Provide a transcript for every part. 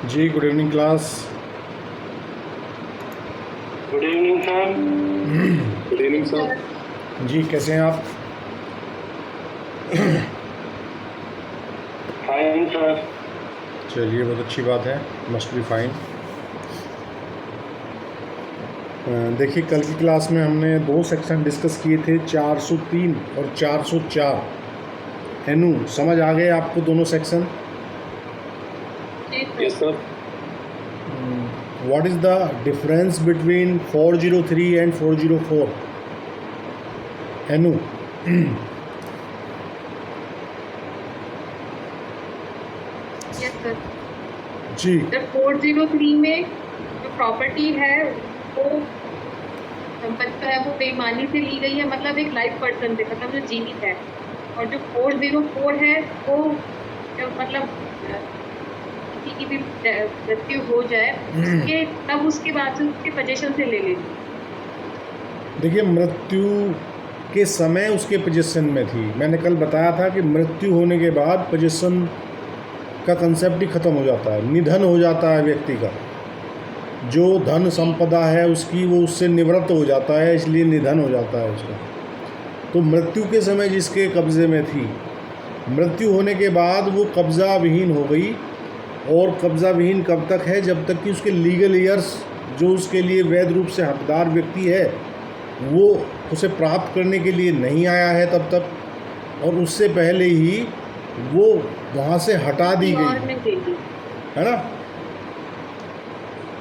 जी good evening class. Good evening sir. Good evening sir. जी कैसे हैं आप? Fine sir. चलिए बहुत अच्छी बात है, मस्ट बी फाइन। देखिए कल की क्लास में हमने दो सेक्शन डिस्कस किए थे, 403 और 404। हेनू समझ आ गए आपको दोनों section? Yes sir. What is the difference between 403 and 404? हेनू यस सर। जी जब 403 में जो प्रॉपर्टी है वो संपत्ति है वो बेईमानी से ली गई है, मतलब एक लाइव पर्सन से, मतलब जो जीवित है। और जो 404 है वो जब मतलब किसी की भी मृत्यु हो जाए उसके तब उसके बाद से उसके पोजीशन से ले लेगी। देखिए मृत्यु के समय उसके पोजीशन में थी। मैंने कल बताया था कि मृत्यु होने के बाद पोजीशन का कंसेप्ट ही ख़त्म हो जाता है, निधन हो जाता है व्यक्ति का। जो धन संपदा है उसकी वो उससे निवृत्त हो जाता है, इसलिए निधन हो जाता है उसका। तो मृत्यु के समय जिसके कब्ज़े में थी, मृत्यु होने के बाद वो कब्ज़ा विहीन हो गई। और कब्ज़ा विहीन कब तक है? जब तक कि उसके लीगल ईयर्स, जो उसके लिए वैध रूप से हकदार व्यक्ति है, वो उसे प्राप्त करने के लिए नहीं आया है तब तक, और उससे पहले ही वो वहाँ से हटा दी गई है ना।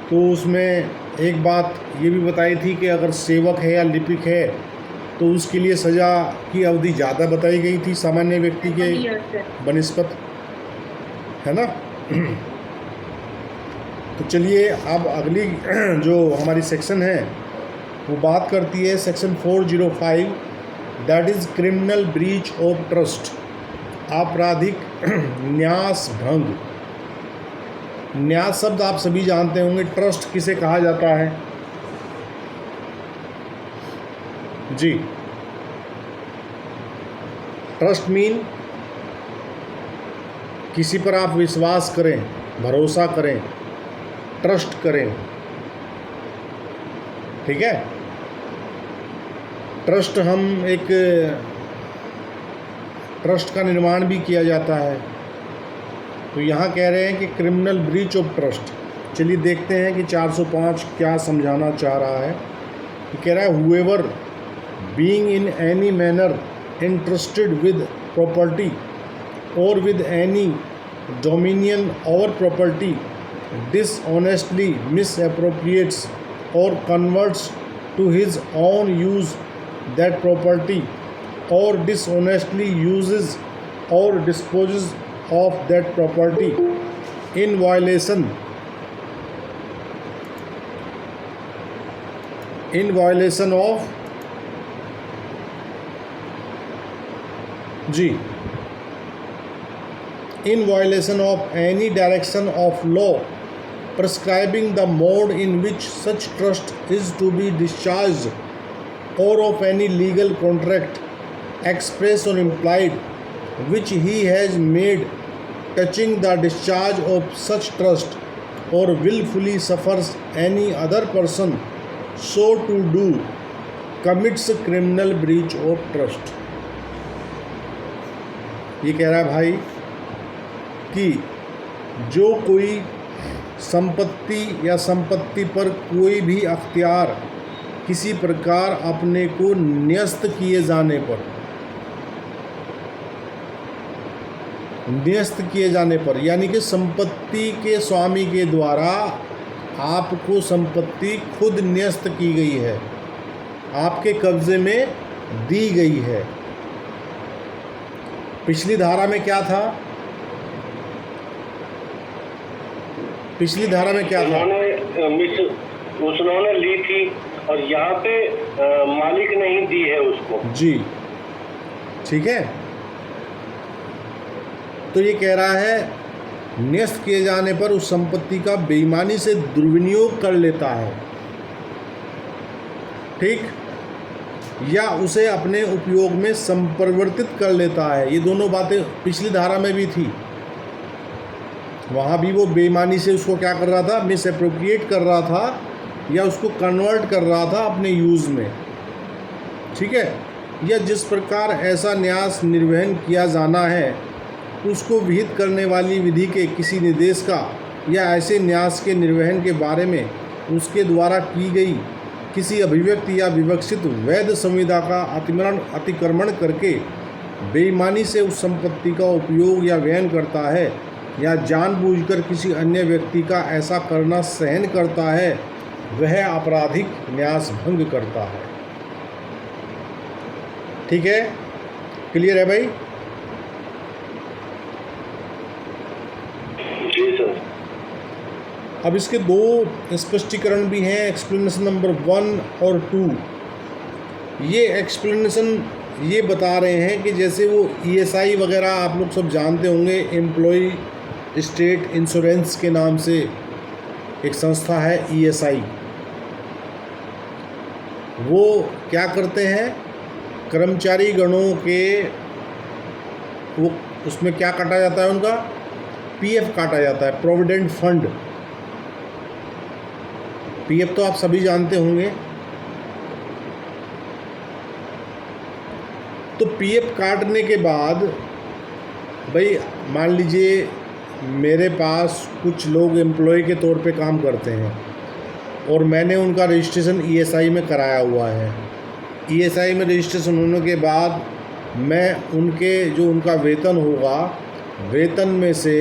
तो उसमें एक बात ये भी बताई थी कि अगर सेवक है या लिपिक है तो उसके लिए सज़ा की अवधि ज़्यादा बताई गई थी सामान्य व्यक्ति के बनिस्पत, है ना। तो चलिए अब अगली जो हमारी सेक्शन है वो बात करती है section 405, that is criminal breach of trust, आपराधिक न्यास भंग। न्यास शब्द आप सभी जानते होंगे। ट्रस्ट किसे कहा जाता है? जी, ट्रस्ट मीन किसी पर आप विश्वास करें, भरोसा करें, ट्रस्ट करें, ठीक है। ट्रस्ट ट्रस्ट का निर्माण भी किया जाता है। तो यहाँ कह रहे हैं कि क्रिमिनल ब्रीच ऑफ ट्रस्ट। चलिए देखते हैं कि 405 क्या समझाना चाह रहा है। ये कह रहा है whoever being in any manner interested with property or with any dominion over property dishonestly misappropriates or converts to his own use that property, or dishonestly uses or disposes of that property in violation of in violation of any direction of law prescribing the mode in which such trust is to be discharged, or of any legal contract, express or implied, which he has made touching the discharge of such trust, or willfully suffers any other person so to do, commits criminal breach of trust। ये कह रहा है भाई कि जो कोई संपत्ति या संपत्ति पर कोई भी अख्तियार किसी प्रकार अपने को न्यस्त किए जाने पर यानी कि संपत्ति के स्वामी के द्वारा आपको संपत्ति खुद न्यस्त की गई है, आपके कब्जे में दी गई है। पिछली धारा में क्या था? पिछली धारा में क्या था? उन्होंने ली थी और यहाँ पे मालिक नहीं दी है उसको। जी ठीक है। तो ये कह रहा है न्यस्त किए जाने पर उस संपत्ति का बेईमानी से दुर्विनियोग कर लेता है, ठीक, या उसे अपने उपयोग में संपरिवर्तित कर लेता है। ये दोनों बातें पिछली धारा में भी थी। वहाँ भी वो बेईमानी से उसको क्या कर रहा था, मिस एप्रोप्रिएट कर रहा था या उसको कन्वर्ट कर रहा था अपने यूज़ में, ठीक है। या जिस प्रकार ऐसा न्यास निर्वहन किया जाना है उसको विहित करने वाली विधि के किसी निर्देश का या ऐसे न्यास के निर्वहन के बारे में उसके द्वारा की गई किसी अभिव्यक्ति या विवक्षित वैध संविदा का अतिक्रमण करके बेईमानी से उस संपत्ति का उपयोग या व्ययन करता है या जानबूझकर किसी अन्य व्यक्ति का ऐसा करना सहन करता है, वह आपराधिक न्यास भंग करता है। ठीक है, क्लियर है भाई? जी सर। अब इसके दो स्पष्टीकरण भी हैं, एक्सप्लेनेशन नंबर 1 और 2। ये एक्सप्लेनेशन ये बता रहे हैं कि जैसे वो ईएसआई वगैरह आप लोग सब जानते होंगे, एम्प्लॉय स्टेट इंश्योरेंस के नाम से एक संस्था है ईएसआई। वो क्या करते हैं, कर्मचारी गणों के वो उसमें क्या काटा जाता है, उनका पीएफ काटा जाता है, प्रोविडेंट फंड। पीएफ तो आप सभी जानते होंगे। तो पीएफ काटने के बाद भाई मान लीजिए मेरे पास कुछ लोग एम्प्लॉय के तौर पे काम करते हैं और मैंने उनका रजिस्ट्रेशन ईएसआई में कराया हुआ है। ईएसआई में रजिस्ट्रेशन होने के बाद मैं उनके जो उनका वेतन होगा, वेतन में से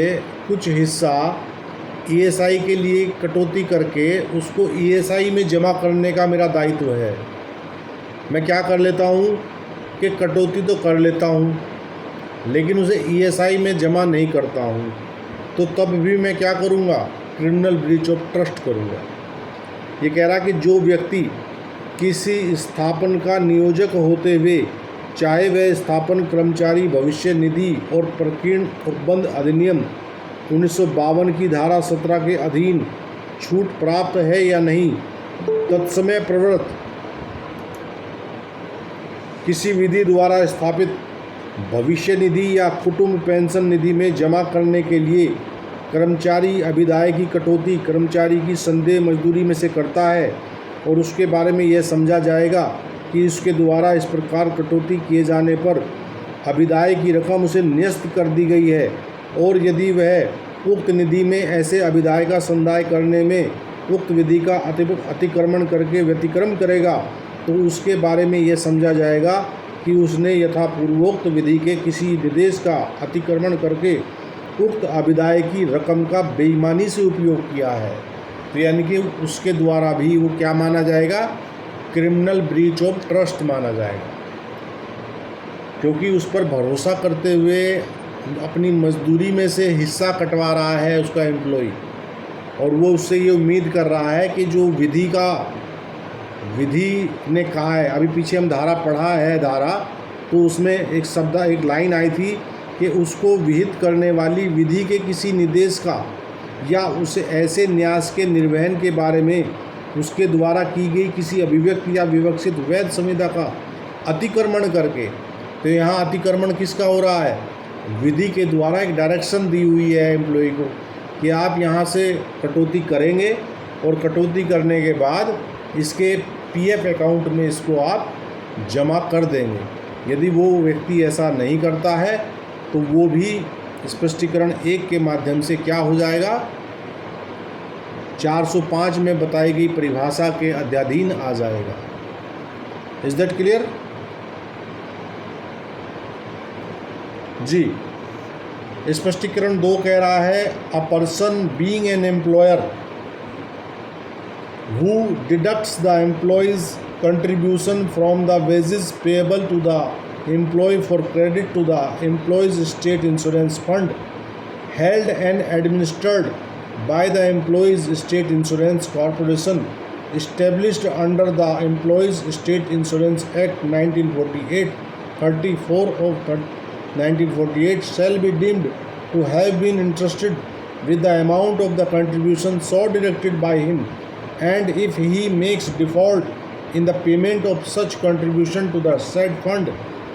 कुछ हिस्सा ईएसआई के लिए कटौती करके उसको ईएसआई में जमा करने का मेरा दायित्व है। मैं क्या कर लेता हूँ कि कटौती तो कर लेता हूँ लेकिन उसे ईएसआई में जमा नहीं करता हूँ, तो तब भी मैं क्या करूँगा, क्रिमिनल ब्रीच ऑफ ट्रस्ट करूँगा। ये कह रहा कि जो व्यक्ति किसी स्थापन का नियोजक होते हुए, चाहे वह स्थापन कर्मचारी भविष्य निधि और प्रकीर्ण उपबंध अधिनियम 1952 की धारा 17 के अधीन छूट प्राप्त है या नहीं, तत्समय प्रवृत्त किसी विधि द्वारा स्थापित भविष्य निधि या कुटुंब पेंशन निधि में जमा करने के लिए कर्मचारी अभिदाय की कटौती कर्मचारी की संदेह मजदूरी में से करता है और उसके बारे में यह समझा जाएगा कि इसके द्वारा इस प्रकार कटौती किए जाने पर अभिदाय की रकम उसे न्यस्त कर दी गई है, और यदि वह उक्त निधि में ऐसे अभिदाय का संदाय करने में उक्त विधि का अतिक्रमण करके व्यतिक्रम करेगा तो उसके बारे में यह समझा जाएगा कि उसने यथापूर्वोक्त विधि के किसी निर्देश का अतिक्रमण करके उक्त अभिदाय की रकम का बेईमानी से उपयोग किया है। तो यानी कि उसके द्वारा भी वो क्या माना जाएगा, क्रिमिनल ब्रीच ऑफ ट्रस्ट माना जाएगा, क्योंकि उस पर भरोसा करते हुए अपनी मजदूरी में से हिस्सा कटवा रहा है उसका एम्प्लॉय, और वो उससे ये उम्मीद कर रहा है कि जो विधि ने कहा है, अभी पीछे हम धारा पढ़ा है धारा, तो उसमें एक लाइन आई थी कि उसको विहित करने वाली विधि के किसी निर्देश का या उसे ऐसे न्यास के निर्वहन के बारे में उसके द्वारा की गई किसी अभिव्यक्ति या विवक्षित वैध संविदा का अतिक्रमण करके, तो यहाँ अतिक्रमण किसका हो रहा है, विधि के द्वारा एक डायरेक्शन दी हुई है एम्प्लॉय को कि आप यहाँ से कटौती करेंगे और कटौती करने के बाद इसके पीएफ अकाउंट में इसको आप जमा कर देंगे। यदि वो व्यक्ति ऐसा नहीं करता है तो वो भी स्पष्टीकरण 1 के माध्यम से क्या हो जाएगा, 405 में बताई गई परिभाषा के अध्याधीन आ जाएगा। Is that clear? जी, स्पष्टीकरण 2 कह रहा है, a person being an employer who deducts the employee's contribution from the wages payable to the employee for credit to the employee's state insurance fund held and administered by the employee's state insurance corporation established under the Employees State Insurance Act 1948, 34 of 1948 shall be deemed to have been entrusted with the amount of the contribution so directed by him, and if he makes default in the payment of such contribution to the said fund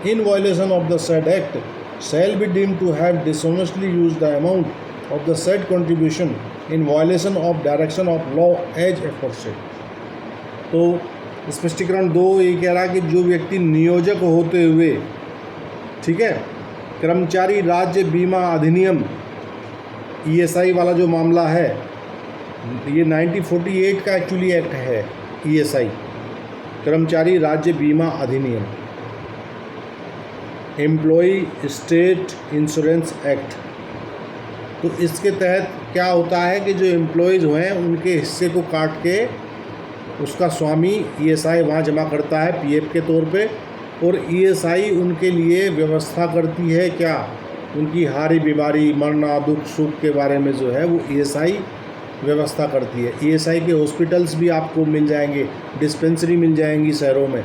in violation of the said act, shall be deemed to have dishonestly used the amount of the said contribution in violation of direction of law as aforesaid। तो स्पष्टीकरण 2 ये कह रहा है कि जो व्यक्ति नियोजक होते हुए, ठीक है, कर्मचारी राज्य बीमा अधिनियम ESI वाला जो मामला है, ये 1948 का एक्चुअली एक्ट है, ESI कर्मचारी राज्य बीमा अधिनियम, एम्प्लॉय स्टेट इंश्योरेंस एक्ट। तो इसके तहत क्या होता है कि जो एम्प्लॉयज़ हैं उनके हिस्से को काट के उसका स्वामी ESI वहाँ जमा करता है PF के तौर पे, और ESI उनके लिए व्यवस्था करती है क्या, उनकी हारी बीमारी, मरना, दुख सुख के बारे में जो है वो ESI व्यवस्था करती है। ESI के हॉस्पिटल्स भी आपको मिल जाएंगे, डिस्पेंसरी मिल जाएंगी शहरों में,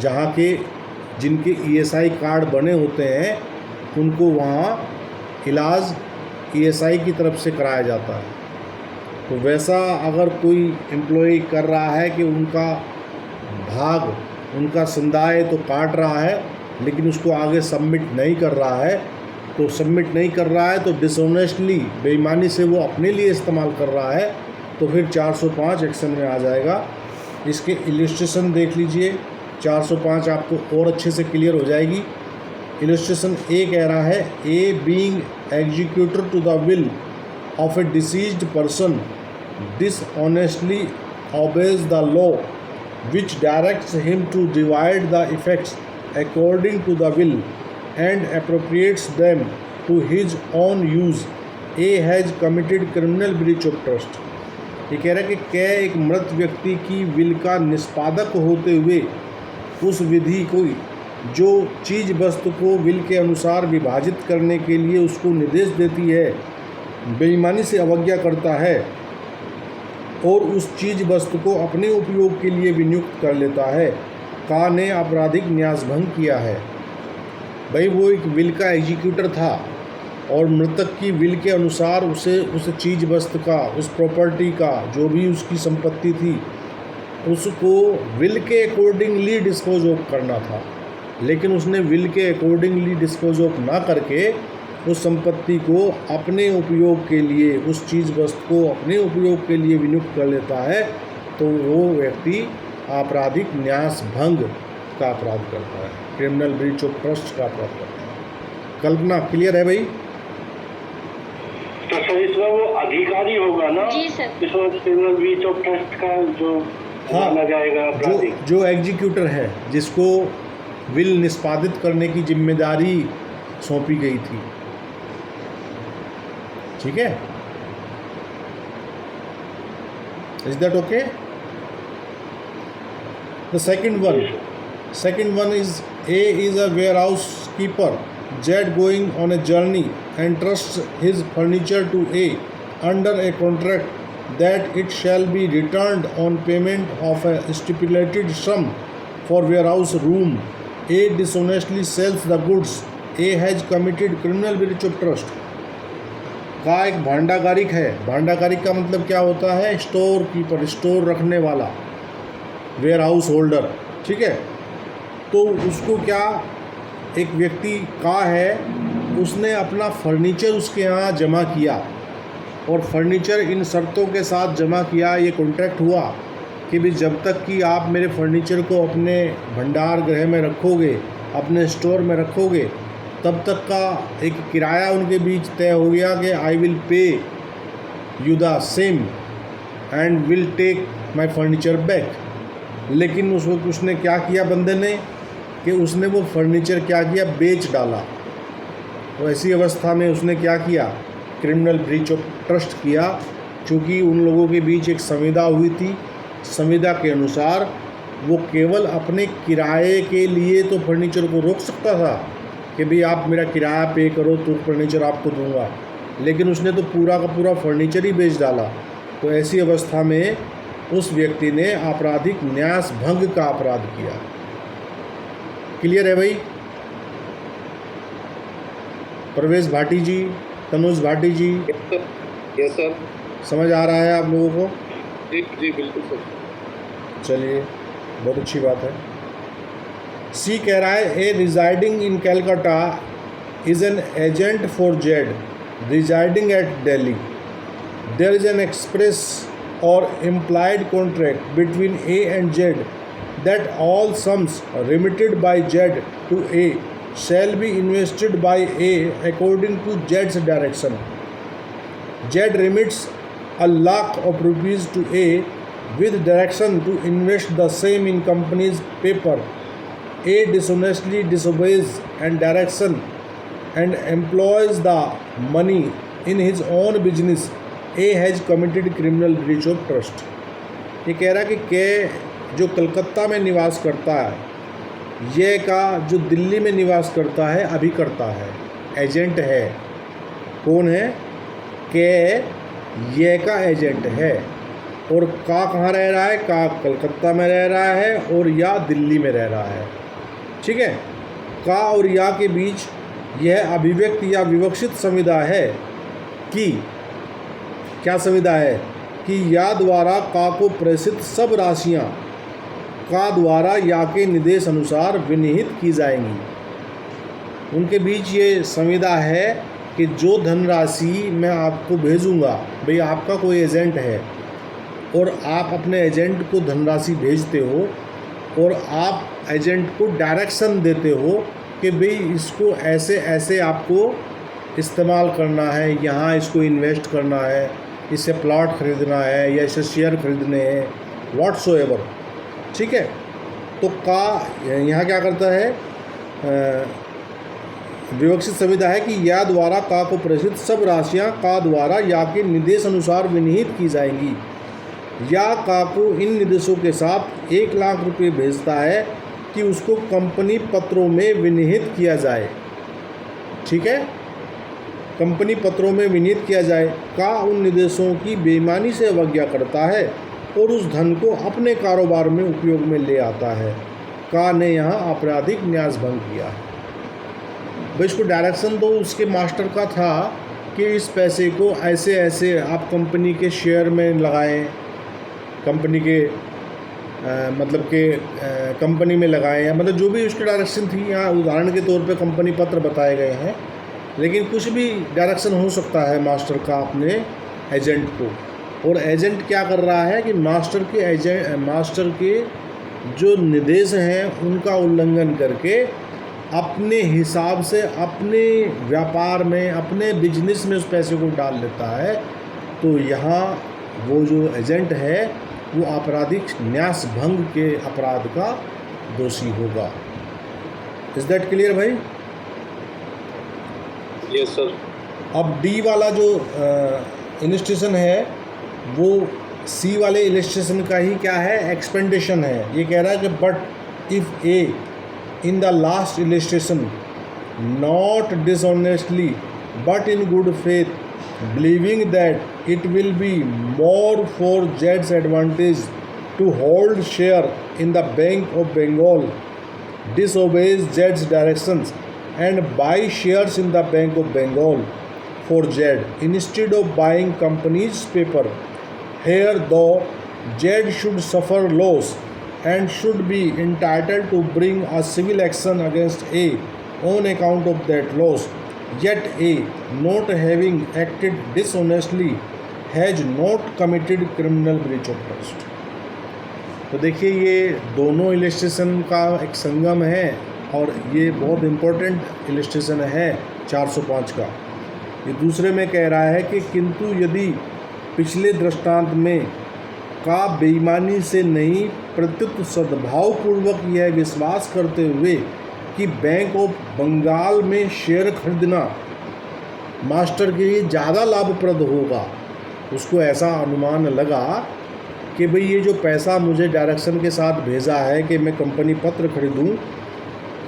जहाँ के जिनके ESI कार्ड बने होते हैं उनको वहाँ इलाज ESI की तरफ से कराया जाता है। तो वैसा अगर कोई एम्प्लॉय कर रहा है कि उनका भाग, उनका संदाय तो काट रहा है लेकिन उसको आगे सबमिट नहीं कर रहा है, तो सबमिट नहीं कर रहा है तो डिसऑनेस्टली, बेईमानी से वो अपने लिए इस्तेमाल कर रहा है, तो फिर 405 एक्शन में आ जाएगा। इसके इलस्ट्रेशन देख लीजिए, 405 आपको और अच्छे से क्लियर हो जाएगी। इलस्ट्रेशन ए कह रहा है, a being executor to the will of a deceased person dishonestly obeys the law which directs him to divide the effects according to the will and appropriates them to his own use, A has committed criminal breach of trust। ये कह रहा है कि क्या एक मृत व्यक्ति की विल का निष्पादक होते हुए उस विधि को, जो चीज़ वस्तु को विल के अनुसार विभाजित करने के लिए उसको निर्देश देती है, बेईमानी से अवज्ञा करता है और उस चीज़ वस्तु को अपने उपयोग के लिए विनियुक्त कर लेता है, का ने आपराधिक न्यासभंग किया है। भाई वो एक विल का एग्जीक्यूटर था और मृतक की विल के अनुसार उसे उस चीज़ वस्तु का, उस प्रॉपर्टी का, जो भी उसकी संपत्ति थी, उसको विल के अकॉर्डिंगली डिस्पोज ऑफ करना था, लेकिन उसने विल के अकॉर्डिंगली डिस्पोज ऑफ ना करके उस संपत्ति को अपने उपयोग के लिए, उस चीज़ वस्तु को अपने उपयोग के लिए विनियुक्त कर लेता है, तो वो व्यक्ति आपराधिक न्यास भंग का अपराध करता है, क्रिमिनल ब्रीच ऑफ ट्रस्ट का अपराध करता है। कल्पना क्लियर है भाई? तो सर इसमें वो अधिकारी होगा ना? जी सर। इसमें क्रिमिनल ब्रीच ऑफ ट्रस्ट का जो माना जाएगा अपराधी, जो एग्जीक्यूटर है, जिसको विल निष्पादित करने की जिम्मेदारी सौंपी गई थी, ठीक है? Is that okay? The second one is, A is a warehouse keeper jet going on a journey and trusts his furniture to A under a contract that it shall be returned on payment of a stipulated sum for warehouse room. A dishonestly sells the goods. A has committed criminal breach of trust। का एक भांडागारिक है। भांडागारिक का मतलब क्या होता है? Store keeper, store रखने वाला, वेयर हाउस होल्डर, ठीक है? तो उसको क्या, एक व्यक्ति का है, उसने अपना फर्नीचर उसके यहाँ जमा किया और फर्नीचर इन शर्तों के साथ जमा किया, ये कॉन्ट्रैक्ट हुआ कि भी जब तक कि आप मेरे फर्नीचर को अपने भंडार गृह में रखोगे, अपने स्टोर में रखोगे, तब तक का एक किराया उनके बीच तय हो गया कि I will pay you the same and will take my furniture back. लेकिन उसने क्या किया बंदे ने कि उसने वो फर्नीचर क्या किया, बेच डाला। तो ऐसी अवस्था में उसने क्या किया, क्रिमिनल ब्रीच ऑफ ट्रस्ट किया, क्योंकि उन लोगों के बीच एक संविदा हुई थी। संविदा के अनुसार वो केवल अपने किराए के लिए तो फर्नीचर को रोक सकता था कि भाई आप मेरा किराया पे करो तो फर्नीचर आपको दूंगा, लेकिन उसने तो पूरा का पूरा फर्नीचर ही बेच डाला। तो ऐसी अवस्था में उस व्यक्ति ने आपराधिक न्यास भंग का अपराध किया। क्लियर है भाई? प्रवेश भाटी जी, तनुज भाटी जी, यस सर। समझ आ रहा है आप लोगों को? जी जी बिल्कुल सर। चलिए, बहुत अच्छी बात है। सी कह रहा है, A residing in Calcutta is an agent for Z residing at Delhi. There is an express or implied contract between A and Z that all sums remitted by Z to A shall be invested by A according to Z's direction. Z remits ₹1,00,000 of rupees to A with direction to invest the same in company's paper. A dishonestly disobeys and direction and employs the money in his own business. A has committed criminal breach of trust. ये कह रहा है कि के जो कलकत्ता में निवास करता है, ये का जो दिल्ली में निवास करता है अभी करता है, एजेंट है। कौन है? के ये का एजेंट है। और का कहाँ रह रहा है? का कलकत्ता में रह रहा है और या दिल्ली में रह रहा है। ठीक है। का और या के बीच यह अभिव्यक्त या विवक्षित संविदा है कि क्या संविदा है कि या द्वारा का को प्रेषित सब राशियां का द्वारा या के निर्देश अनुसार विनिहित की जाएंगी। उनके बीच ये संविदा है कि जो धनराशि मैं आपको भेजूंगा, भाई आपका कोई एजेंट है और आप अपने एजेंट को धनराशि भेजते हो और आप एजेंट को डायरेक्शन देते हो कि भाई इसको ऐसे ऐसे आपको इस्तेमाल करना है, यहाँ इसको इन्वेस्ट करना है, इससे प्लॉट ख़रीदना है या इससे शेयर ख़रीदने हैं, व्हाट्सोएवर। ठीक है। तो का यहाँ क्या करता है? विवक्षित संविदा है कि या द्वारा का को प्रेषित सब राशियाँ का द्वारा या के निर्देश अनुसार विनिहित की जाएंगी। या का को इन निर्देशों के साथ ₹1,00,000 भेजता है कि उसको कंपनी पत्रों में विनिहित किया जाए। ठीक है। कंपनी पत्रों में विनिहित किया जाए। का उन निर्देशों की बेईमानी से अवज्ञा करता है और उस धन को अपने कारोबार में उपयोग में ले आता है। का ने यहाँ आपराधिक न्यास भंग किया है। भाई इसको डायरेक्शन तो उसके मास्टर का था कि इस पैसे को ऐसे ऐसे आप कंपनी के शेयर में लगाएं, कंपनी के कंपनी में लगाएं, या मतलब जो भी उसकी डायरेक्शन थी। यहाँ उदाहरण के तौर पे कंपनी पत्र बताए गए हैं, लेकिन कुछ भी डायरेक्शन हो सकता है मास्टर का अपने एजेंट को। और एजेंट क्या कर रहा है कि मास्टर के जो निर्देश हैं उनका उल्लंघन करके अपने हिसाब से अपने व्यापार में, अपने बिजनेस में उस पैसे को डाल लेता है। तो यहाँ वो जो एजेंट है वो आपराधिक न्यास भंग के अपराध का दोषी होगा। इज़ दैट क्लियर भाई? Yes sir. अब डी वाला जो इलस्ट्रेशन है वो सी वाले इलस्ट्रेशन का ही क्या है? एक्सपेंडेशन है। ये कह रहा है कि but if A in the last illustration not dishonestly but in good faith believing that it will be more for Z's advantage to hold share in the Bank of Bengal, disobeys Z's directions and buy shares in the Bank of Bengal for Z instead of buying company's paper. Here though Z should suffer loss and should be entitled to bring a civil action against A on account of that loss. Yet A, not having acted dishonestly, has not committed criminal breach of trust. तो देखिए ये दोनों illustration का एक संगम है और ये बहुत इम्पोर्टेंट इलस्ट्रेशन है 405 का। ये दूसरे में कह रहा है कि किंतु यदि पिछले दृष्टांत में का बेईमानी से नहीं प्रत्युत सद्भावपूर्वक यह विश्वास करते हुए कि बैंक ऑफ बंगाल में शेयर खरीदना मास्टर के लिए ज़्यादा लाभप्रद होगा, उसको ऐसा अनुमान लगा कि भाई ये जो पैसा मुझे डायरेक्शन के साथ भेजा है कि मैं कंपनी पत्र खरीदूं,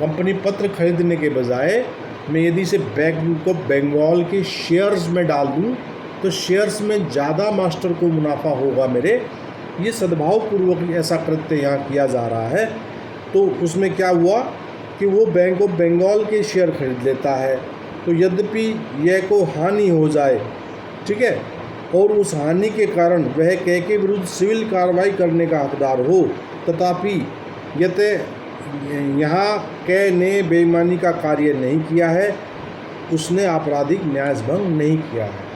कंपनी पत्र खरीदने के बजाय मैं यदि इसे बैंक ऑफ बंगाल के शेयर्स में डाल दूं तो शेयर्स में ज़्यादा मास्टर को मुनाफा होगा मेरे। ये सद्भावपूर्वक ऐसा कृत्य यहाँ किया जा रहा है। तो उसमें क्या हुआ कि वो बैंक ऑफ बंगाल के शेयर खरीद लेता है। तो यद्यपि यह को हानि हो जाए, ठीक है, और उस हानि के कारण वह कै के विरुद्ध सिविल कार्रवाई करने का हकदार हो, तथापि यहाँ कै ने बेईमानी का कार्य नहीं किया है उसने आपराधिक न्यायभंग नहीं किया है।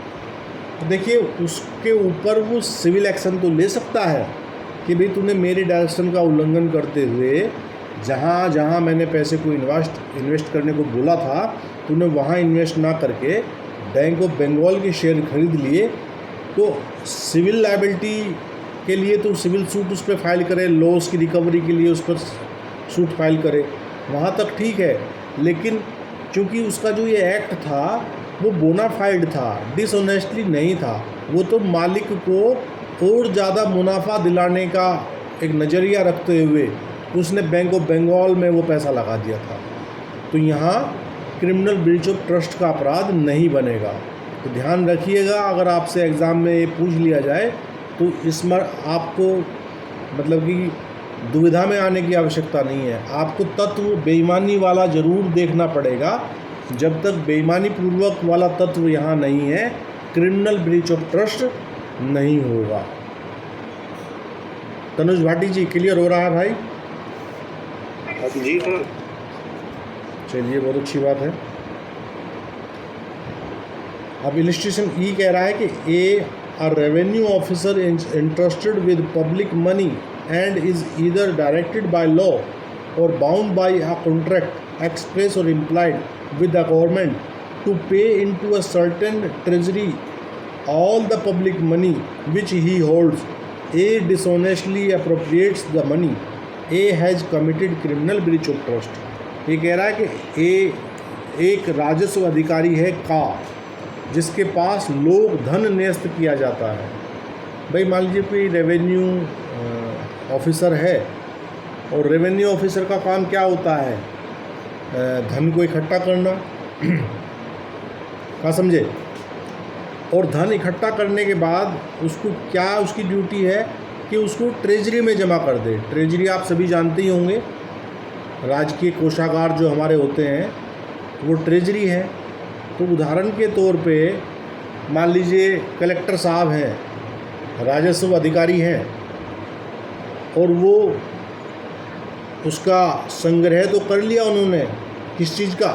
तो देखिए, उसके ऊपर वो सिविल एक्शन तो ले सकता है कि भाई तूने मेरे डायरेक्शन का उल्लंघन करते हुए जहाँ जहाँ मैंने पैसे को इन्वेस्ट करने को बोला था तूने वहाँ इन्वेस्ट ना करके बैंक ऑफ बंगाल के शेयर खरीद लिए, तो सिविल लायबिलिटी के लिए तो सिविल सूट उस पर फाइल करे, लॉस की रिकवरी के लिए उस पर सूट फाइल करे, वहाँ तक ठीक है। लेकिन चूँकि उसका जो ये एक्ट था वो बोनाफाइड था, डिसऑनेस्टली नहीं था, वो तो मालिक को और ज़्यादा मुनाफा दिलाने का एक नज़रिया रखते हुए उसने बैंक ऑफ बंगाल में वो पैसा लगा दिया था। तो यहाँ क्रिमिनल ब्रीच ऑफ ट्रस्ट का अपराध नहीं बनेगा। तो ध्यान रखिएगा, अगर आपसे एग्ज़ाम में ये पूछ लिया जाए तो इसमें आपको मतलब कि दुविधा में आने की आवश्यकता नहीं है। आपको तत्व बेईमानी वाला ज़रूर देखना पड़ेगा। जब तक बेईमानी पूर्वक वाला तत्व यहाँ नहीं है, क्रिमिनल ब्रीच ऑफ ट्रस्ट नहीं होगा। तनुज भाटी जी, क्लियर हो रहा है भाई? जी सर। चलिए, बहुत अच्छी बात है। अब इलिस्ट्रेशन ई कह रहा है कि a revenue officer is entrusted with public money and is either directed by law or bound by a contract, express or implied, with the government to pay into a certain treasury all the public money which he holds. A dishonestly appropriates the money. A has committed criminal breach of trust. ये कह रहा है कि A एक राजस्व अधिकारी है का, जिसके पास लोग धन न्यस्त किया जाता है। भाई मान लीजिए कोई रेवेन्यू ऑफिसर है, और रेवेन्यू ऑफिसर का काम क्या होता है? धन को इकट्ठा करना, क्या समझे? और धन इकट्ठा करने के बाद उसको क्या उसकी ड्यूटी है कि उसको ट्रेजरी में जमा कर दे। ट्रेजरी आप सभी जानते ही होंगे, राजकीय कोषागार जो हमारे होते हैं वो ट्रेजरी है। तो उदाहरण के तौर पे मान लीजिए कलेक्टर साहब हैं, राजस्व अधिकारी हैं, और वो उसका संग्रह तो कर लिया उन्होंने, किस चीज़ का?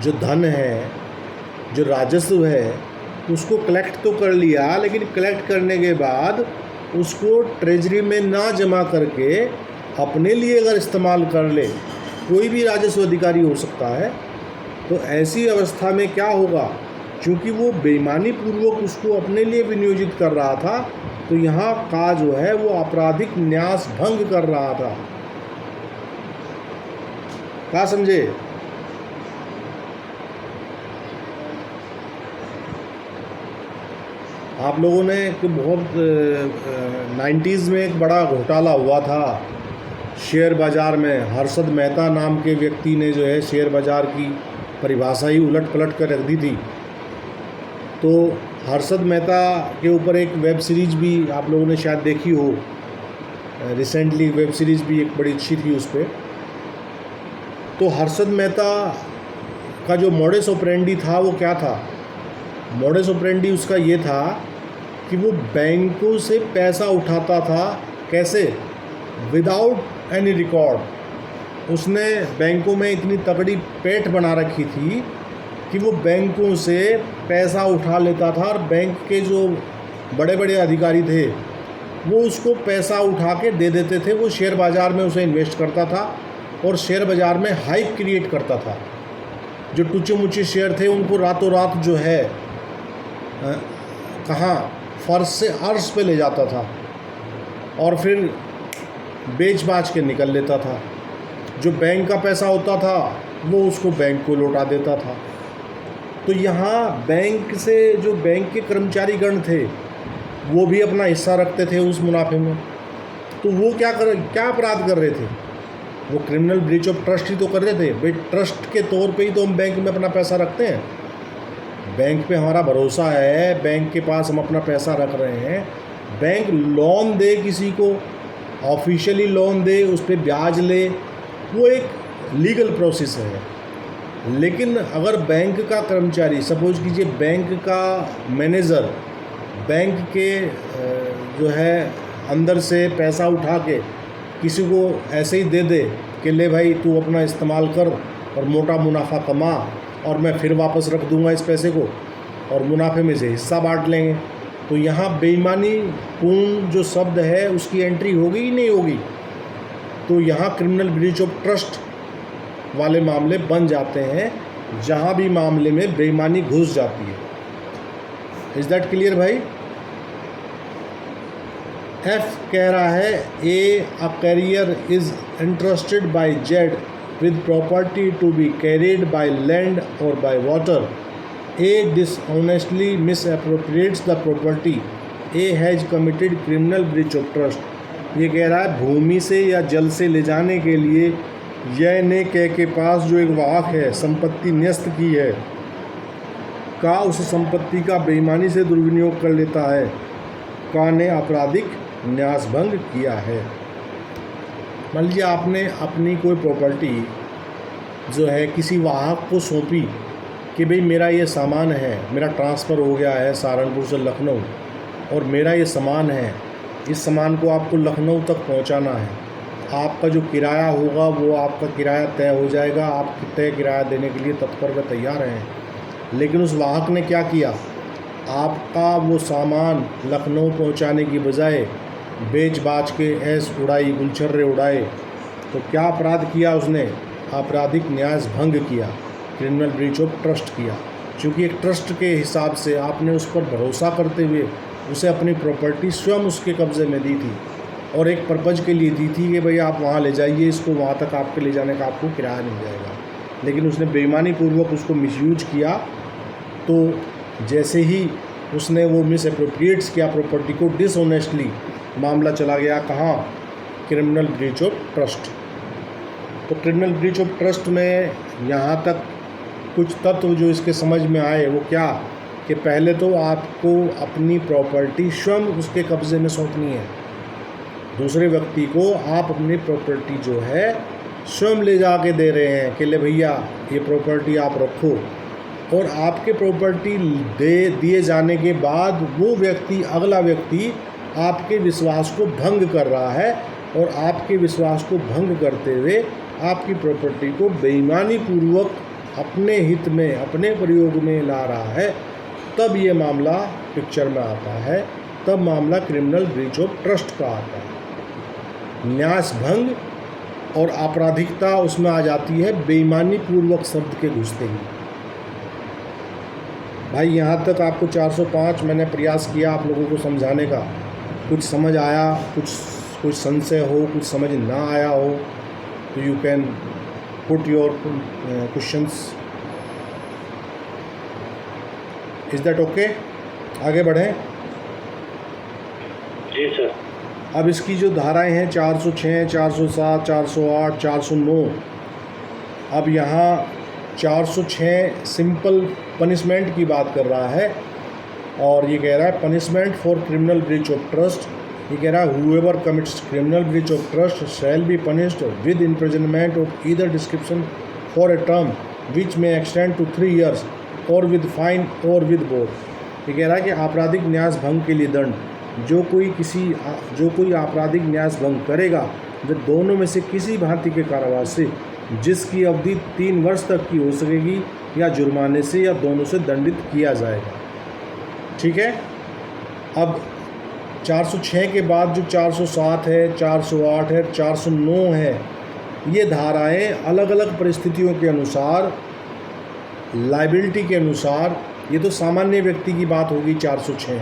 जो धन है, जो राजस्व है, उसको कलेक्ट तो कर लिया, लेकिन कलेक्ट करने के बाद उसको ट्रेजरी में ना जमा करके अपने लिए अगर इस्तेमाल कर ले, कोई भी राजस्व अधिकारी हो सकता है, तो ऐसी अवस्था में क्या होगा? क्योंकि वो बेईमानी पूर्वक उसको अपने लिए विनियोजित कर रहा था, तो यहाँ का जो है वो आपराधिक न्यास भंग कर रहा था। क्या समझे? आप लोगों ने कि बहुत 90s में एक बड़ा घोटाला हुआ था शेयर बाज़ार में। हर्षद मेहता नाम के व्यक्ति ने जो है शेयर बाज़ार की परिभाषा ही उलट पलट कर रख दी थी। तो हर्षद मेहता के ऊपर एक वेब सीरीज़ भी आप लोगों ने शायद देखी हो, रिसेंटली वेब सीरीज़ भी एक बड़ी अच्छी थी उस पर। तो हर्षद मेहता का जो मोडस ऑपरेंडी था वो क्या था? मोडस ऑपरेंडी उसका ये था कि वो बैंकों से पैसा उठाता था। कैसे? Without any record. उसने बैंकों में इतनी तगड़ी पेठ बना रखी थी कि वो बैंकों से पैसा उठा लेता था, और बैंक के जो बड़े बड़े अधिकारी थे वो उसको पैसा उठा के दे देते थे। वो शेयर बाज़ार में उसे इन्वेस्ट करता था और शेयर बाज़ार में हाइप क्रिएट करता था। जो टूचे मुचे शेयर थे उनको रातों रात जो है कहाँ फर्श से अर्श पे ले जाता था और फिर बेच बाच के निकल लेता था। जो बैंक का पैसा होता था वो उसको बैंक को लौटा देता था। तो यहाँ बैंक से जो बैंक के कर्मचारीगण थे वो भी अपना हिस्सा रखते थे उस मुनाफे में। तो वो क्या अपराध कर रहे थे? वो क्रिमिनल ब्रीच ऑफ ट्रस्ट ही तो कर रहे थे। भाई ट्रस्ट के तौर पे ही तो हम बैंक में अपना पैसा रखते हैं, बैंक पे हमारा भरोसा है, बैंक के पास हम अपना पैसा रख रहे हैं। बैंक लोन दे किसी को, ऑफिशियली लोन दे, उस पर ब्याज ले, वो एक लीगल प्रोसेस है। लेकिन अगर बैंक का कर्मचारी, सपोज कीजिए बैंक का मैनेजर बैंक के जो है अंदर से पैसा उठा के किसी को ऐसे ही दे दे कि ले भाई तू अपना इस्तेमाल कर, और मोटा मुनाफा कमा और मैं फिर वापस रख दूंगा इस पैसे को और मुनाफे में से हिस्सा बांट लेंगे। तो यहाँ बेईमानी पूर्ण जो शब्द है उसकी एंट्री होगी ही नहीं होगी। तो यहाँ क्रिमिनल ब्रीच ऑफ ट्रस्ट वाले मामले बन जाते हैं जहाँ भी मामले में बेईमानी घुस जाती है। इज दैट क्लियर भाई? एफ कह रहा है a carrier is interested by Z with property to be carried by land or by water. A dishonestly misappropriates the property. A has committed criminal breach of trust. ये कह रहा है भूमि से या जल से ले जाने के लिए यह ने के पास जो एक वाहक है संपत्ति न्यस्त की है का उस संपत्ति का बेईमानी से दुर्विनियोग कर लेता है। का ने आपराधिक न्यासभंग किया है। मान लीजिए आपने अपनी कोई प्रॉपर्टी जो है किसी वाहक को सौंपी कि भाई मेरा ये सामान है, मेरा ट्रांसफ़र हो गया है सहारनपुर से लखनऊ और मेरा ये सामान है, इस सामान को आपको लखनऊ तक पहुंचाना है। आपका जो किराया होगा वो आपका किराया तय हो जाएगा, आप तय किराया देने के लिए तत्पर व तैयार हैं। लेकिन उस वाहक ने क्या किया, आपका वो सामान लखनऊ पहुंचाने की बजाय बेच बाच के ऐश उड़ाई, गुलछर्रे उड़ाए। तो क्या अपराध किया उसने? आपराधिक न्यास भंग किया, क्रिमिनल ब्रीच ऑफ ट्रस्ट किया। क्योंकि एक ट्रस्ट के हिसाब से आपने उस पर भरोसा करते हुए उसे अपनी प्रॉपर्टी स्वयं उसके कब्ज़े में दी थी और एक पर्पज़ के लिए दी थी कि भाई आप वहाँ ले जाइए इसको, वहाँ तक आपके ले जाने का आपको किराया मिल जाएगा। लेकिन उसने बेईमानी पूर्वक उसको मिसयूज किया। तो जैसे ही उसने वो मिसअप्रोप्रिएट्स किया प्रॉपर्टी को डिसऑनेस्टली, मामला चला गया कहाँ? Criminal breach of trust. तो क्रिमिनल ब्रीच ऑफ ट्रस्ट में यहाँ तक कुछ तत्व जो इसके समझ में आए वो क्या कि पहले तो आपको अपनी प्रॉपर्टी स्वयं उसके कब्ज़े में सौंपनी है। दूसरे व्यक्ति को आप अपनी प्रॉपर्टी जो है स्वयं ले जा के दे रहे हैं कि ले भैया ये प्रॉपर्टी आप रखो। और आपके प्रॉपर्टी दिए जाने के बाद वो व्यक्ति, अगला व्यक्ति आपके विश्वास को भंग कर रहा है और आपके विश्वास को भंग करते हुए आपकी प्रॉपर्टी को बेईमानी पूर्वक अपने हित में, अपने प्रयोग में ला रहा है, तब ये मामला पिक्चर में आता है, तब मामला क्रिमिनल ब्रीच ऑफ ट्रस्ट का आता है। न्यास भंग और आपराधिकता उसमें आ जाती है बेईमानी पूर्वक शब्द के घुसते ही। भाई यहाँ तक आपको 405 मैंने प्रयास किया आप लोगों को समझाने का। कुछ समझ आया, कुछ संशय हो, कुछ समझ ना आया हो तो you can put your questions. Is that okay? आगे बढ़ें। जी सर। अब इसकी जो धाराएं हैं 406, 407, 408, 409। अब यहाँ 406 सिंपल पनिशमेंट की बात कर रहा है और ये कह रहा है punishment for criminal breach of trust. ये कह रहा है whoever commits criminal breach of trust shall be punished with imprisonment of either description for a term which may extend to 3 years or with fine or with both. ये कह रहा है कि आपराधिक न्यास भंग के लिए दंड, जो कोई आपराधिक न्यास भंग करेगा वे दोनों में से किसी भांति के कारावास से जिसकी अवधि 3 वर्ष तक की हो सकेगी या जुर्माने से या दोनों से दंडित किया जाएगा। ठीक है। अब 406 के बाद जो 407 है, 408 है, 409 है, ये धाराएं अलग अलग परिस्थितियों के अनुसार, लाइबिलिटी के अनुसार, ये तो सामान्य व्यक्ति की बात होगी 406।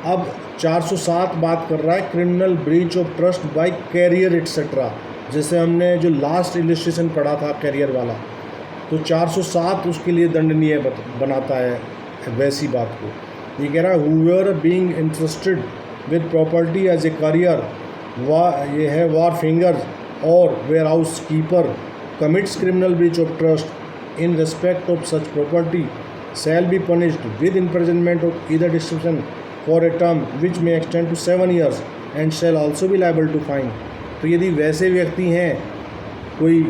अब 407 बात कर रहा है criminal breach of trust by carrier etcetera. जैसे हमने जो लास्ट इलस्ट्रेशन पढ़ा था कैरियर वाला, तो 407 उसके लिए दंडनीय बनाता है वैसी बात को। ये कह रहा है whoever being interested with property as a carrier, ये है wharfinger or warehouse keeper commits criminal breach of trust in respect of such property shall be punished with imprisonment of either description for a term which may extend to 7 years and shall also be liable to fine. तो यदि वैसे व्यक्ति हैं, कोई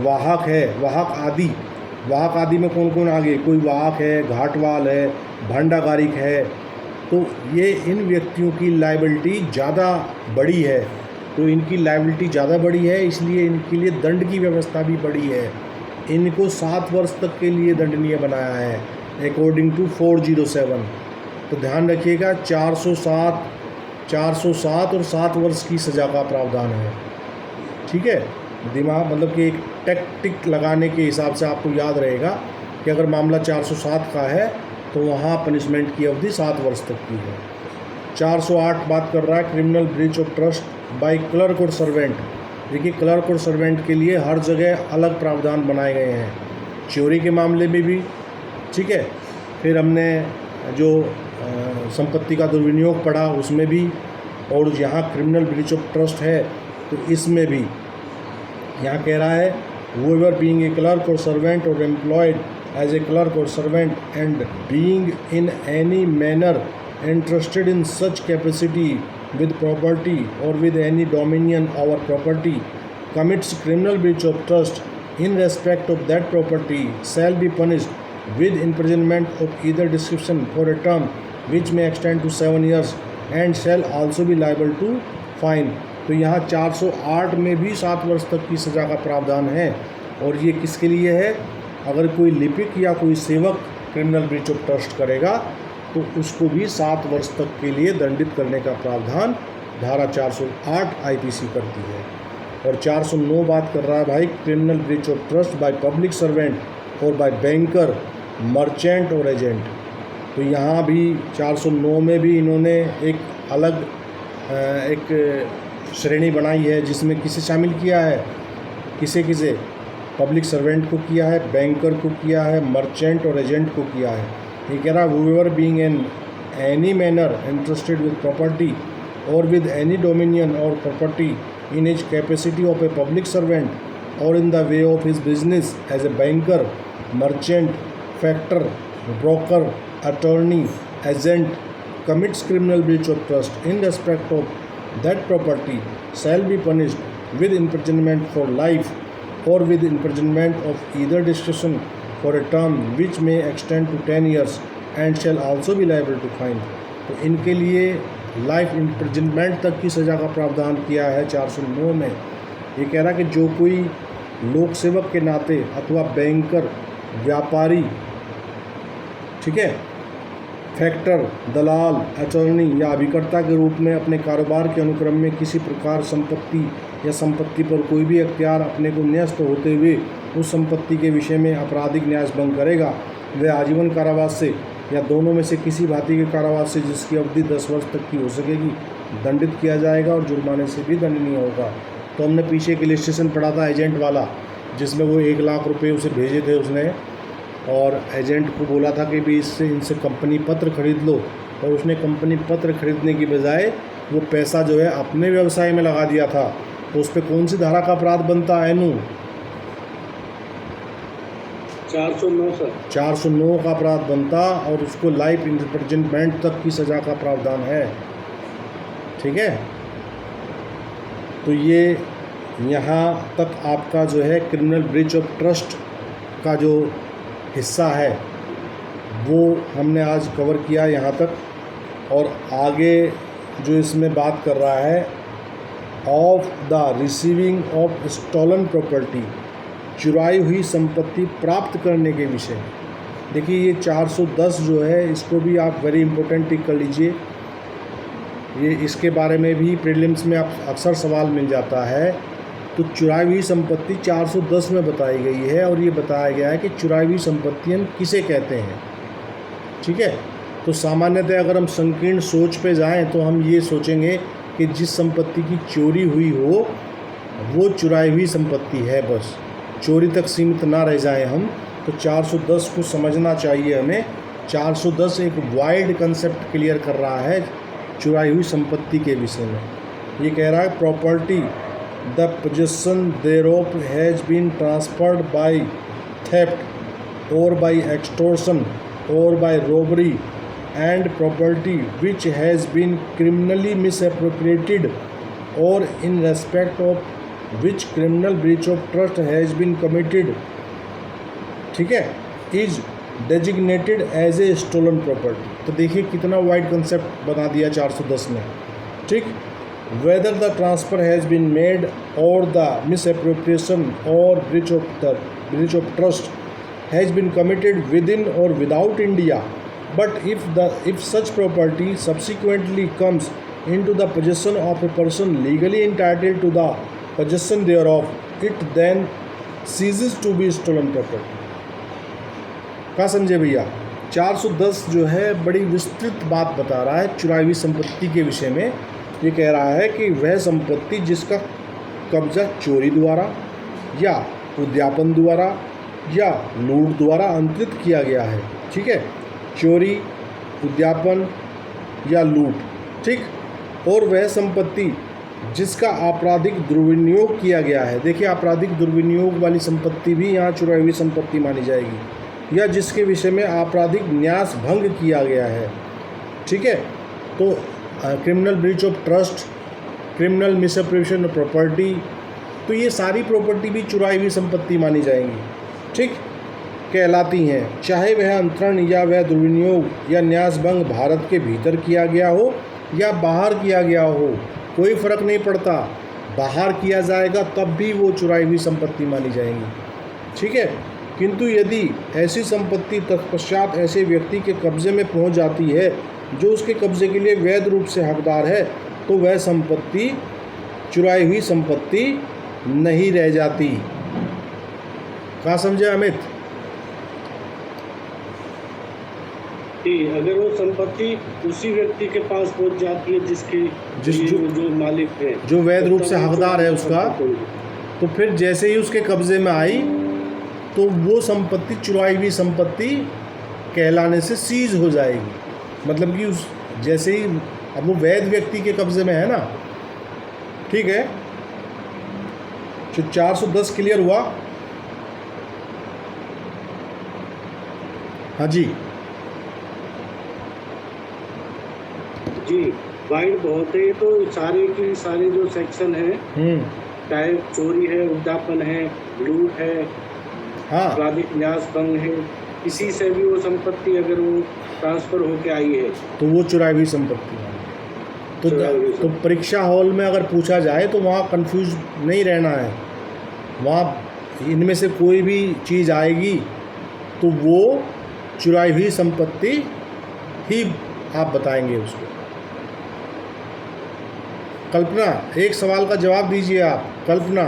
वाहक है, वाहक आदि में कौन कौन आगे, कोई वाहक है, घाटवाल है, भांडागारिक है, तो ये इन व्यक्तियों की लायबिलिटी ज़्यादा बड़ी है। तो इनकी लायबिलिटी ज़्यादा बड़ी है, इसलिए इनके लिए दंड की व्यवस्था भी बड़ी है। इनको 7 वर्ष तक के लिए दंडनीय बनाया है अकॉर्डिंग टू 407। तो ध्यान रखिएगा 407 और 7 वर्ष की सज़ा का प्रावधान है। ठीक है, दिमाग मतलब कि एक टैक्टिक लगाने के हिसाब से आपको याद रहेगा कि अगर मामला 407 का है तो वहाँ पनिशमेंट की अवधि 7 वर्ष तक की है। 408 बात कर रहा है criminal breach of trust bye clerk और सर्वेंट। देखिए क्लर्क और सर्वेंट के लिए हर जगह अलग प्रावधान बनाए गए हैं, चोरी के मामले में भी। ठीक है, फिर हमने जो संपत्ति का दुर्विनियोग पढ़ा उसमें भी, और यहाँ क्रिमिनल ब्रीच ऑफ ट्रस्ट है तो इसमें भी यहाँ कह रहा है whoever being a clerk or servant or employed as a clerk or servant and being in any manner entrusted in such capacity with property or with any dominion over property commits criminal breach of trust in respect of that property shall be punished with imprisonment of either description for a term which may extend to 7 years and shall also be liable to fine। तो यहाँ 408 में भी 7 वर्ष तक की सज़ा का प्रावधान है। और ये किसके लिए है? अगर कोई लिपिक या कोई सेवक क्रिमिनल ब्रीच ऑफ ट्रस्ट करेगा तो उसको भी 7 वर्ष तक के लिए दंडित करने का प्रावधान धारा 408 आईपीसी करती है। और 409 बात कर रहा है भाई criminal breach of trust by public servant और बाय बैंकर, मर्चेंट और एजेंट। तो यहाँ भी 409 में भी इन्होंने एक अलग एक श्रेणी बनाई है जिसमें किसे शामिल किया है, किसे पब्लिक सर्वेंट को किया है, बैंकर को किया है, मर्चेंट और एजेंट को किया है। ये कह रहा है whoever being in any manner entrusted with property or with any dominion or property in his capacity of a public servant or in the way of his business as a banker, merchant, factor, broker, attorney, agent commits criminal breach of trust in respect of that property shall be punished with imprisonment for life or with imprisonment of either discretion for a term which may extend to 10 years and shall also be liable to fine। तो इनके लिए life imprisonment तक की सज़ा का प्रावधान किया है 409 में। ये कह रहा कि जो कोई लोक सेवक के नाते अथवा बैंकर, व्यापारी, ठीक है, फैक्टर, दलाल, अटॉर्नी या अभिकर्ता के रूप में अपने कारोबार के अनुक्रम में किसी प्रकार संपत्ति या संपत्ति पर कोई भी अख्तियार अपने को न्यस्त होते हुए उस संपत्ति के विषय में आपराधिक न्यास भंग करेगा, वह आजीवन कारावास से या दोनों में से किसी भांति के कारावास से जिसकी अवधि 10 वर्ष तक की हो सकेगी दंडित किया जाएगा और जुर्माने से भी दंडनीय होगा। तो हमने पीछे एक इलस्ट्रेशन पढ़ा था एजेंट वाला, जिसमें वो 1 लाख रुपये उसे भेजे थे उसने, और एजेंट को बोला था कि भी इनसे कंपनी पत्र खरीद लो, और उसने कंपनी पत्र खरीदने की बजाय वो पैसा जो है अपने व्यवसाय में लगा दिया था। तो उस पर कौन सी धारा का अपराध बनता है? 409 सर, 409 का अपराध बनता और उसको लाइफ इम्प्रिजनमेंट तक की सज़ा का प्रावधान है। ठीक है, तो ये यहाँ तक आपका जो है क्रिमिनल ब्रीच ऑफ ट्रस्ट का जो हिस्सा है वो हमने आज कवर किया यहाँ तक। और आगे जो इसमें बात कर रहा है of the receiving of stolen property, चुराई हुई संपत्ति प्राप्त करने के विषय में। देखिए ये 410 जो है इसको भी आप वेरी इंपॉर्टेंट टिक कर लीजिए। ये इसके बारे में भी प्रीलिम्स में आप अक्सर सवाल मिल जाता है। तो चुराई हुई संपत्ति 410 में बताई गई है और ये बताया गया है कि चुराई हुई संपत्ति हम किसे कहते हैं। ठीक है, तो सामान्यतः अगर हम संकीर्ण सोच पे जाएं तो हम ये सोचेंगे कि जिस संपत्ति की चोरी हुई हो वो चुराई हुई संपत्ति है, बस चोरी तक सीमित ना रह जाएं हम। तो 410 को समझना चाहिए हमें। 410 एक वाइड कंसेप्ट क्लियर कर रहा है चुराई हुई संपत्ति के विषय में। ये कह रहा है property the possession thereof has been transferred by theft or by extortion or by robbery and property which has been criminally misappropriated or in respect of which criminal breach of trust has been committed, ठीक है, is designated as a stolen property। तो देखिए कितना wide concept बना दिया 410 में। ठीक, whether the transfer has been made or the misappropriation or breach of the breach of trust has been committed within or without India, but if such property subsequently comes into the possession of a person legally entitled to the possession thereof, it then ceases to be stolen property. क्या समझे भैया? 410 जो है बड़ी विस्तृत बात बता रहा है चुराई हुई संपत्ति के विषय में। ये कह रहा है कि वह संपत्ति जिसका कब्जा चोरी द्वारा या उद्यापन द्वारा या लूट द्वारा अंतरित किया गया है, ठीक है, चोरी, उद्यापन या लूट, ठीक, और वह संपत्ति जिसका आपराधिक दुर्विनियोग किया गया है। देखिए, आपराधिक दुर्विनियोग वाली संपत्ति भी यहाँ चुराई हुई संपत्ति मानी जाएगी, या जिसके विषय में आपराधिक न्यास भंग किया गया है, ठीक है। तो criminal breach of trust, criminal misappropriation of property, तो ये सारी प्रॉपर्टी भी चुराई हुई संपत्ति मानी जाएंगी, ठीक, कहलाती हैं, चाहे वह अंतरण या वह दुर्विनियोग या न्यास भंग भारत के भीतर किया गया हो या बाहर किया गया हो, कोई फ़र्क नहीं पड़ता। बाहर किया जाएगा तब भी वो चुराई हुई संपत्ति मानी जाएंगी, ठीक है। किंतु यदि ऐसी संपत्ति तत्पश्चात ऐसे व्यक्ति के कब्ज़े में पहुंच जाती है जो उसके कब्ज़े के लिए वैध रूप से हकदार है, तो वह संपत्ति चुराई हुई संपत्ति नहीं रह जाती। क्या समझे अमित? अगर वो संपत्ति उसी व्यक्ति के पास पहुंच जाती है जिसके जो मालिक है, जो वैध रूप से हकदार है उसका, तो फिर जैसे ही उसके कब्ज़े में आई तो वो संपत्ति चुराई हुई संपत्ति कहलाने से सीज हो जाएगी। मतलब कि उस जैसे ही अब वो वैध व्यक्ति के कब्ज़े में है ना, ठीक है। तो 410 क्लियर हुआ? हाँ जी जी, वाइड बहुत है। तो सारे की सारे जो सेक्शन है, चाहे चोरी है, उद्यापन है, लूट है, हाँ, आपराधिक न्यास भंग है, किसी से भी वो संपत्ति अगर वो ट्रांसफ़र होके आई है तो वो चुराई हुई संपत्ति है। तो परीक्षा हॉल में अगर पूछा जाए तो वहाँ कंफ्यूज नहीं रहना है। वहाँ इनमें से कोई भी चीज़ आएगी तो वो चुराई हुई संपत्ति ही आप बताएंगे उसको। कल्पना, एक सवाल का जवाब दीजिए आप। कल्पना,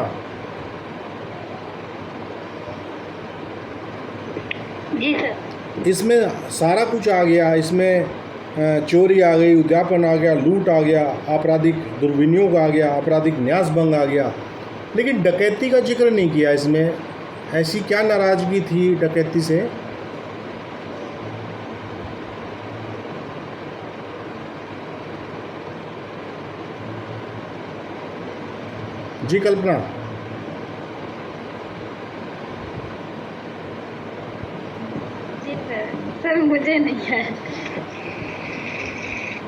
जी सर। इसमें सारा कुछ आ गया, इसमें चोरी आ गई, उद्यापन आ गया, लूट आ गया, आपराधिक दुर्विनियोग आ गया, आपराधिक न्यास भंग आ गया, लेकिन डकैती का जिक्र नहीं किया इसमें। ऐसी क्या नाराज़गी थी डकैती से? जी कल्पना। जी सर मुझे नहीं है।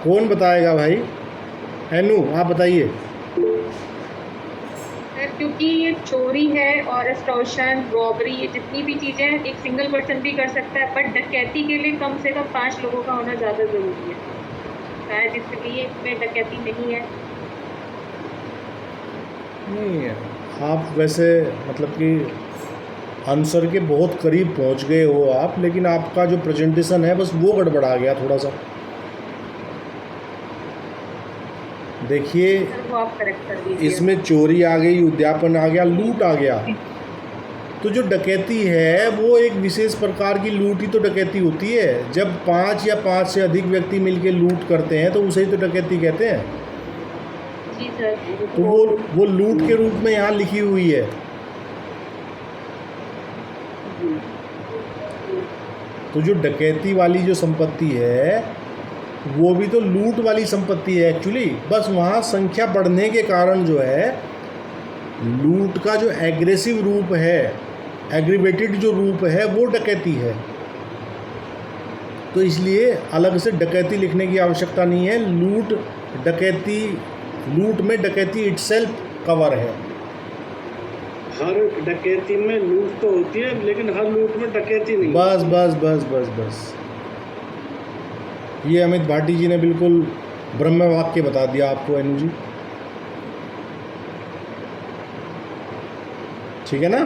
कौन बताएगा भाई? एनू, आप बताइए। सर क्योंकि ये चोरी है और एक्सटॉर्शन, रॉबरी, ये जितनी भी चीज़ें हैं एक सिंगल पर्सन भी कर सकता है, बट डकैती के लिए कम से कम 5 लोगों का होना ज़्यादा ज़रूरी है। शायद इसलिए इसमें डकैती नहीं है। नहीं, आप वैसे मतलब कि आंसर के बहुत करीब पहुंच गए हो आप, लेकिन आपका जो प्रेजेंटेशन है बस वो गड़बड़ा गया थोड़ा सा। देखिए, सर वो आप करेक्ट कर दीजिए। इसमें चोरी आ गई, उद्यापन आ गया, लूट आ गया। तो जो डकैती है वो एक विशेष प्रकार की लूट ही तो डकैती होती है। जब 5 या 5 से अधिक व्यक्ति मिलके लूट करते हैं तो उसे ही तो डकैती कहते हैं। जी सर। तो वो लूट के रूप में यहाँ लिखी हुई है। तो जो डकैती वाली जो संपत्ति है वो भी तो लूट वाली संपत्ति है एक्चुअली, बस वहाँ संख्या बढ़ने के कारण जो है लूट का जो एग्रेसिव रूप है, एग्रीवेटेड जो रूप है वो डकैती है। तो इसलिए अलग से डकैती लिखने की आवश्यकता नहीं है। लूट में डकैती इटसेल्फ कवर है। हर डकैती में लूट तो होती है, लेकिन हर लूट में डकैती नहीं। बस बस बस बस बस, ये अमित भाटी जी ने बिल्कुल ब्रह्म वाक्य बता दिया आपको एनू जी, ठीक है ना।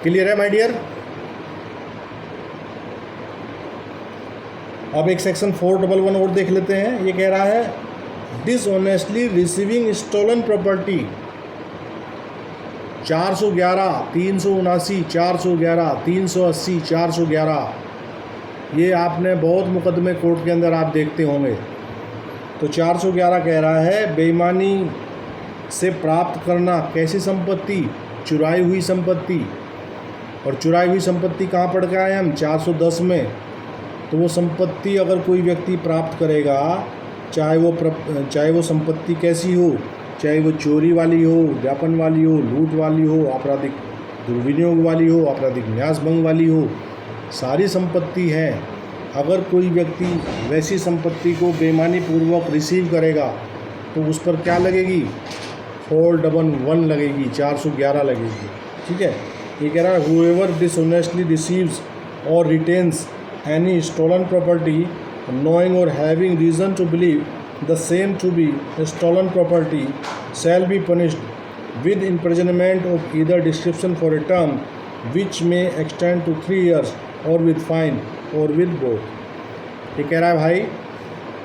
क्लियर है माय डियर? अब एक सेक्शन 411 और देख लेते हैं। ये कह रहा है डिसऑनेस्टली रिसीविंग स्टोलन प्रॉपर्टी 411, 379, 411, 380, 411, ये आपने बहुत मुकदमे कोर्ट के अंदर आप देखते होंगे। तो 411 कह रहा है बेईमानी से प्राप्त करना कैसी संपत्ति? चुराई हुई संपत्ति। और चुराई हुई संपत्ति कहाँ पढ़ के आए हम? 410 में। तो वो संपत्ति अगर कोई व्यक्ति प्राप्त करेगा, चाहे वो संपत्ति कैसी हो, चाहे वो चोरी वाली हो, व्यापन वाली हो, लूट वाली हो, आपराधिक दुर्विनियोग वाली हो, आपराधिक न्यासभंग वाली हो, सारी संपत्ति है। अगर कोई व्यक्ति वैसी संपत्ति को बेईमानी पूर्वक रिसीव करेगा तो उस पर क्या लगेगी? 411 लगेगी, 411 लगेगी। ठीक है। ये कह रहा है whoever dishonestly receives or retains any stolen property knowing or having reason to believe the same to be stolen property shall be punished with imprisonment of either description for a term which may extend to 3 years or with fine or with both। ये कह रहा है भाई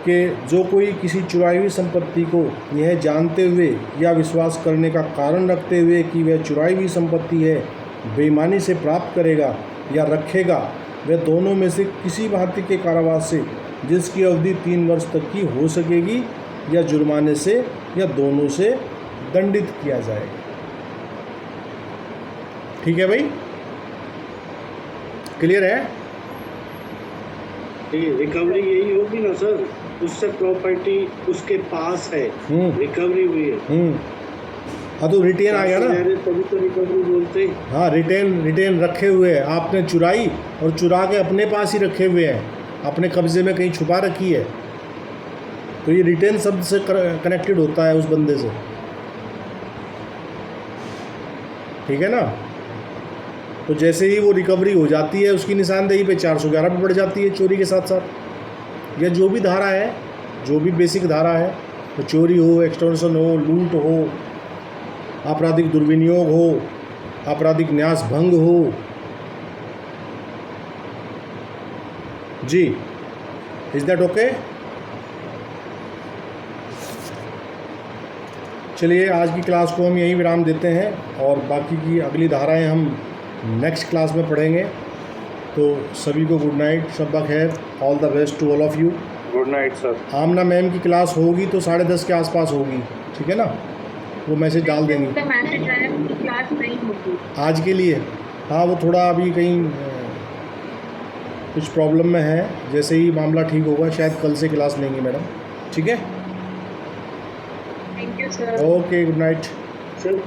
कि जो कोई किसी चुराई हुई संपत्ति को यह जानते हुए या विश्वास करने का कारण रखते हुए कि वह चुराई हुई संपत्ति है बेईमानी से प्राप्त करेगा या रखेगा, वह दोनों में से किसी भांति के कारावास से जिसकी अवधि 3 वर्ष तक की हो सकेगी या जुर्माने से या दोनों से दंडित किया जाएगा। ठीक है भाई, क्लियर है? रिकवरी यही होगी ना सर, उससे प्रॉपर्टी उसके पास है, रिकवरी हुई है। हाँ तो रिटेन आ गया ना, तभी तो रिकवरी बोलते हैं। हाँ रिटेन रखे हुए हैं, आपने चुराई और चुरा के अपने पास ही रखे हुए हैं, अपने कब्जे में कहीं छुपा रखी है, तो ये रिटेन शब्द से कनेक्टेड होता है उस बंदे से। ठीक है ना? तो जैसे ही वो रिकवरी हो जाती है उसकी निशानदेही पे 411 भी बढ़ जाती है चोरी के साथ साथ, या जो भी धारा है, जो भी बेसिक धारा है, तो चोरी हो, एक्सटॉर्शन हो, लूट हो, आपराधिक दुर्विनियोग हो, आपराधिक न्यासभंग हो। जी, इज दैट ओके? चलिए आज की क्लास को हम यहीं विराम देते हैं और बाकी की अगली धाराएं हम नेक्स्ट क्लास में पढ़ेंगे। तो सभी को गुड नाइट, शब्बा खैर, all the best to all of you. Good night sir. Amna ma'am की क्लास होगी तो 10:30 के आसपास होगी, ठीक है ना? वो मैसेज डाल देंगे। उनका मैसेज आया कि क्लास नहीं होगी आज के लिए। हाँ वो थोड़ा अभी कहीं कुछ प्रॉब्लम में है, जैसे ही मामला ठीक होगा शायद कल से क्लास लेंगे मैडम। ठीक है, thank you sir. Okay, good night. Sir